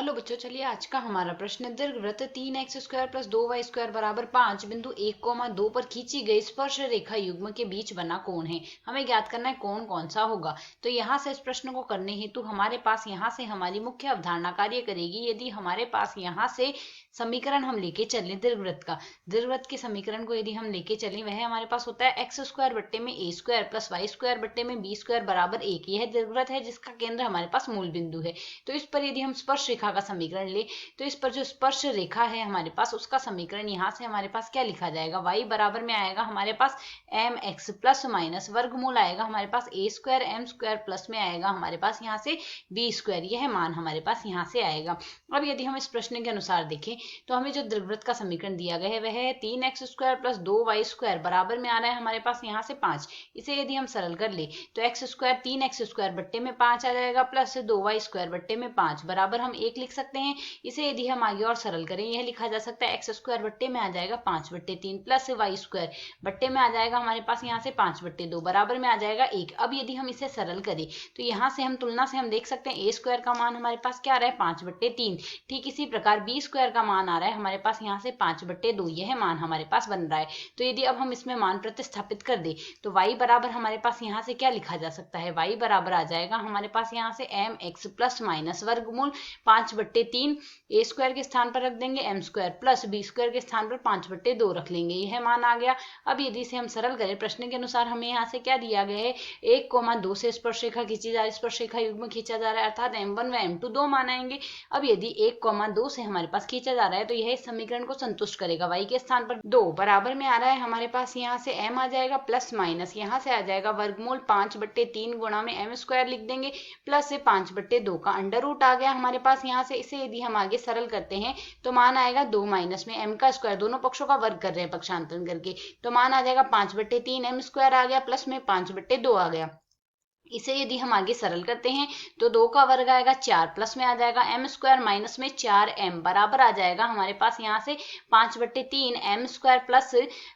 Hello बच्चों, चलिए आज का हमारा प्रश्न दीर्घवृत्त 3x² + 2y² = 5 बिंदु 1, 2 पर खींची गई स्पर्श रेखा युग्म के बीच बना कोण है। हमें ज्ञात करना है कोण कौन सा होगा। तो यहाँ से इस प्रश्न को करने हेतु हमारे पास यहाँ से हमारी मुख्य अवधारणा कार्य करेगी। यदि हमारे पास यहाँ से समीकरण हम लेके चले दीर्घवृत्त के समीकरण को यदि हम लेके चले, वह हमारे पास होता है x² बट्टे में a² + y² बट्टे में b² = 1। यह दीर्घवृत्त है जिसका केंद्र हमारे पास मूल बिंदु है। तो इस पर यदि हम स्पर्श रेखा का समीकरण ले, तो इस पर जो स्पर्श रेखा है हमारे पास, उसका समीकरण यहाँ से हमारे पास क्या लिखा जाएगा। y बराबर में आएगा हमारे पास mx प्लस माइनस वर्गमूल आएगा हमारे पास a² m² प्लस में आएगा हमारे पास यहाँ से b²। यह मान हमारे पास यहाँ से आएगा। अब यदि हम इस प्रश्न के अनुसार देखें तो हमें जो दीर्घवृत्त का समीकरण दिया गया है वह है 3x² + 2y² बराबर में आ रहा है हमारे पास यहाँ से 5। इसे यदि हम सरल कर ले तो x² 3x² बट्टे में 5 आ जाएगा प्लस 2y² बट्टे में 5 बराबर हम 1 लिख सकते हैं। इसे यदि हम आगे और सरल करें, यह लिखा जा सकता है x² बट्टे में आ जाएगा 5/3 प्लस y² बट्टे में आ जाएगा हमारे पास यहाँ से 5/2 बराबर में आ जाएगा 1। अब यदि हम इसे सरल करें तो यहाँ से हम तुलना से हम देख सकते हैं a² का मान हमारे पास क्या आ रहा है 5/3। ठीक इसी प्रकार b² का मान आ रहा है हमारे पास यहाँ से 5/2। यह मान हमारे पास बन रहा है। तो यदि अब हम इसमें मान प्रतिस्थापित कर दे तो y बराबर हमारे पास यहाँ से क्या लिखा जा सकता है। y बराबर आ जाएगा हमारे पास यहाँ से mx प्लस माइनस वर्गमूल 5/3 a² के स्थान पर रख देंगे m² प्लस b² के स्थान पर 5/2 रख लेंगे। यह मान आ गया। अब यदि इसे हम सरल करें, प्रश्न के अनुसार हमें यहाँ से क्या दिया गया है 1, 2 से स्पर्श रेखा खींची जा रही, स्पर्श रेखा युग्म खींचा जा रहा है, अर्थात m1 व m2 दो मान आएंगे। अब यदि 1, 2 से हमारे पास खींचा जा रहा है तो यह इस समीकरण को संतुष्ट करेगा। y के स्थान पर 2 बराबर में आ रहा है हमारे पास यहाँ से m आ जाएगा प्लस माइनस यहाँ से आ जाएगा वर्गमूल 5/3 गुणा में m² लिख देंगे प्लस से 5/2 का अंडर रूट आ गया हमारे पास यहाँ से। इसे यदि हम आगे सरल करते हैं तो मान आएगा 2 माइनस में m का स्क्वायर, दोनों पक्षों का वर्ग कर रहे हैं पक्षांतरण करके, तो मान आ जाएगा 5/3 m² आ गया प्लस में 5/2 आ गया। इसे यदि हम आगे सरल करते हैं तो 2 का वर्ग आएगा 4 प्लस में आ जाएगा m² माइनस में 4m बराबर आ जाएगा हमारे पास यहाँ से 5/3 m² प्लस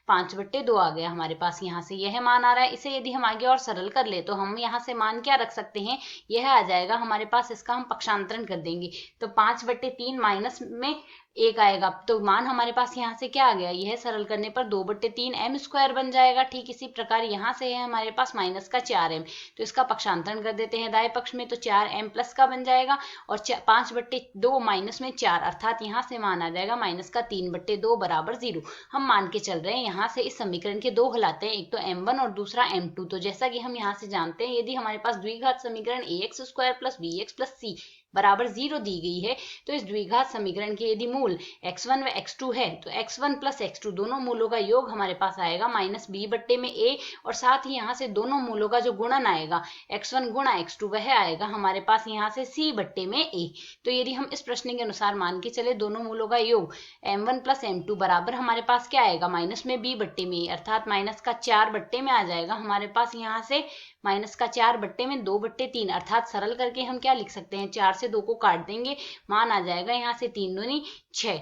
5/2 आ गया हमारे पास यहाँ से। यह मान आ रहा है। इसे यदि हम आगे और सरल कर ले तो हम यहाँ से मान क्या रख सकते हैं, यह आ जाएगा हमारे पास, इसका हम पक्षांतरण कर देंगे तो 5/3 माइनस में 1 आएगा, तो मान हमारे पास यहाँ से क्या आ गया, यह सरल करने पर 2/3 m² बन जाएगा। ठीक इसी प्रकार यहाँ से है हमारे पास माइनस का 4m, तो इसका पक्षांतरण कर देते हैं दाएं पक्ष में, तो 4m प्लस का बन जाएगा और 5/2 माइनस में 4 अर्थात यहाँ से मान आ जाएगा माइनस का 3/2 बराबर 0। हम मान के चल रहे हैं यहाँ से इस समीकरण के दो हल आते हैं, एक तो m1 और दूसरा m2। तो जैसा कि हम यहाँ से जानते हैं, यदि हमारे पास द्विघात समीकरण ax² + bx + c बराबर 0 दी गई है तो इस द्विघात समीकरण के यदि मूल x1 व x2 है तो x1 प्लस x2 दोनों मूलों का योग हमारे पास आएगा माइनस b बट्टे में a, और साथ ही यहाँ से दोनों मूलों का जो गुणन आएगा x1 गुणा x2 वह आएगा हमारे पास यहाँ से c बट्टे में a। तो यदि हम इस प्रश्न के अनुसार मान के चले दोनों मूलों का योग m1 प्लस m2 बराबर हमारे पास क्या आएगा माइनस में b बट्टे में a, अर्थात माइनस का 4 बट्टे में आ जाएगा हमारे पास यहाँ से माइनस का 4 बट्टे में 2/3, अर्थात सरल करके हम क्या लिख सकते हैं, 4 से 2 को काट देंगे, मान आ जाएगा यहाँ से 3 दूनी 6।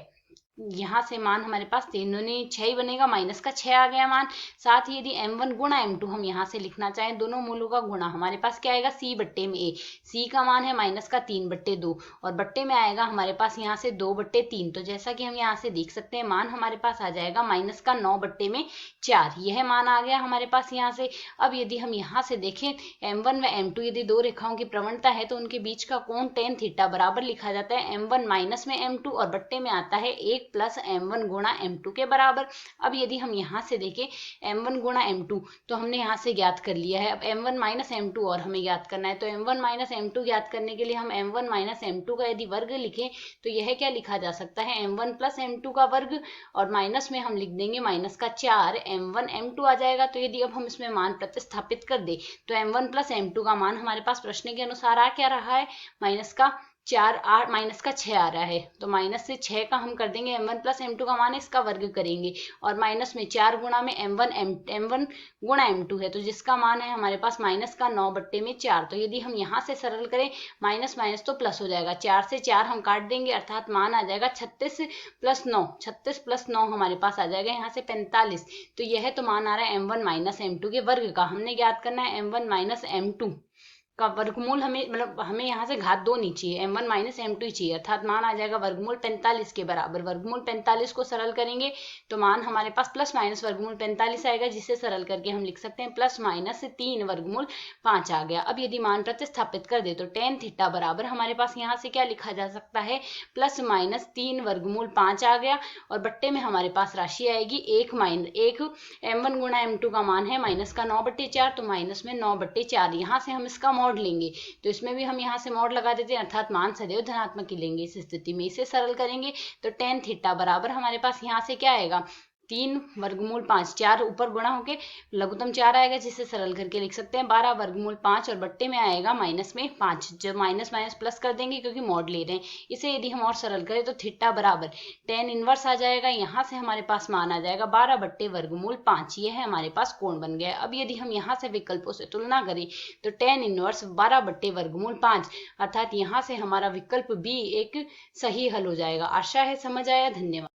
यहाँ से मान हमारे पास 3 दूनी 6 ही बनेगा, माइनस का 6 आ गया मान। साथ ही यदि m1 गुणा m2 हम यहाँ से लिखना चाहें, दोनों मूलों का गुणा, हमारे पास क्या आएगा c बट्टे में a, c का मान है माइनस का 3/2 और बट्टे में आएगा हमारे पास यहाँ से 2/3। तो जैसा कि हम यहाँ से देख सकते हैं मान हमारे पास आ जाएगा माइनस का 9 बट्टे में 4। यह मान आ गया हमारे पास यहाँ से। अब यदि हम यहाँ से देखें m1 व m2 यदि दो रेखाओं की प्रवणता है तो उनके बीच का कोण tan थीटा बराबर लिखा जाता है m1 माइनस में m2 और बट्टे में आता है 1 प्लस m1 गुणा m2 के बराबर। अब यदि हम यहाँ से देखें m1 गुणा m2 तो हमने यहाँ से ज्ञात कर लिया है। अब m1 माइनस m2 और हमें ज्ञात करना है, तो m1 माइनस m2 ज्ञात करने के लिए हम m1 माइनस m2 का यदि वर्ग लिखें तो यह क्या लिखा जा सकता है m1 प्लस m2 का वर्ग, और माइनस में हम लिख देंगे माइनस का 4 m1 m2 आ जाएगा। तो यदि अब हम इसमें मान प्रतिस्थापित कर दे तो m1 प्लस m2 का मान हमारे पास प्रश्न के अनुसार आ क्या रहा है, माइनस का 4 8 माइनस का 6 आ रहा है। तो माइनस से 6 का हम कर देंगे m1 प्लस m2 का मान, इसका वर्ग करेंगे और माइनस में 4 गुणा में m1 गुणा m2 है तो जिसका मान है हमारे पास माइनस का 9 बट्टे में 4। तो यदि हम यहाँ से सरल करें माइनस माइनस तो प्लस हो जाएगा, 4 से 4 हम काट देंगे अर्थात मान आ जाएगा 36 प्लस 9 हमारे पास आ जाएगा यहाँ से 45। तो यह तो मान आ रहा है m1 माइनस m2 के वर्ग का। हमने ज्ञात करना है m1 माइनस m2 का वर्गमूल हमें मतलब हमें यहाँ से घात 2 नहीं चाहिए, m1 माइनस m2 चाहिए, अर्थात मान आ जाएगा वर्गमूल 45 के बराबर। वर्गमूल 45 को सरल करेंगे तो मान हमारे पास प्लस माइनस वर्गमूल 45 आएगा, जिसे सरल करके हम लिख सकते हैं प्लस माइनस 3 वर्गमूल 5 आ गया। अब यदि मान प्रतिस्थापित कर दे तो टेन थीटा बराबर हमारे पास यहाँ से क्या लिखा जा सकता है, प्लस माइनस 3 वर्गमूल 5 आ गया, और बट्टे में हमारे पास राशि आएगी एक m1 गुणा m2 का मान है माइनस का 9/4, तो माइनस में 9/4। यहाँ से हम इसका मॉड लेंगे तो इसमें भी हम यहाँ से मॉड लगा देते हैं, अर्थात मान सदैव धनात्मक ही लेंगे। इस स्थिति में इसे सरल करेंगे तो टेन थीटा बराबर हमारे पास यहाँ से क्या आएगा, 3 वर्गमूल 5, 4 ऊपर गुणा होके लघुत्तम 4 आएगा, जिसे सरल करके लिख सकते हैं 12 वर्गमूल 5, और बट्टे में आएगा माइनस में 5। जब माइनस माइनस प्लस कर देंगे क्योंकि मॉड ले रहे हैं, इसे यदि हम और सरल करें तो थीटा बराबर टेन इनवर्स आ जाएगा। यहाँ से हमारे पास मान आ जाएगा 12 बट्टे वर्गमूल 5, ये है हमारे पास कोण बन गया। अब यदि हम यहाँ से विकल्पों से तुलना करें तो टेन इनवर्स 12 बट्टे वर्गमूल 5, अर्थात यहाँ से हमारा विकल्प बी एक सही हल हो जाएगा। आशा है समझ आया। धन्यवाद।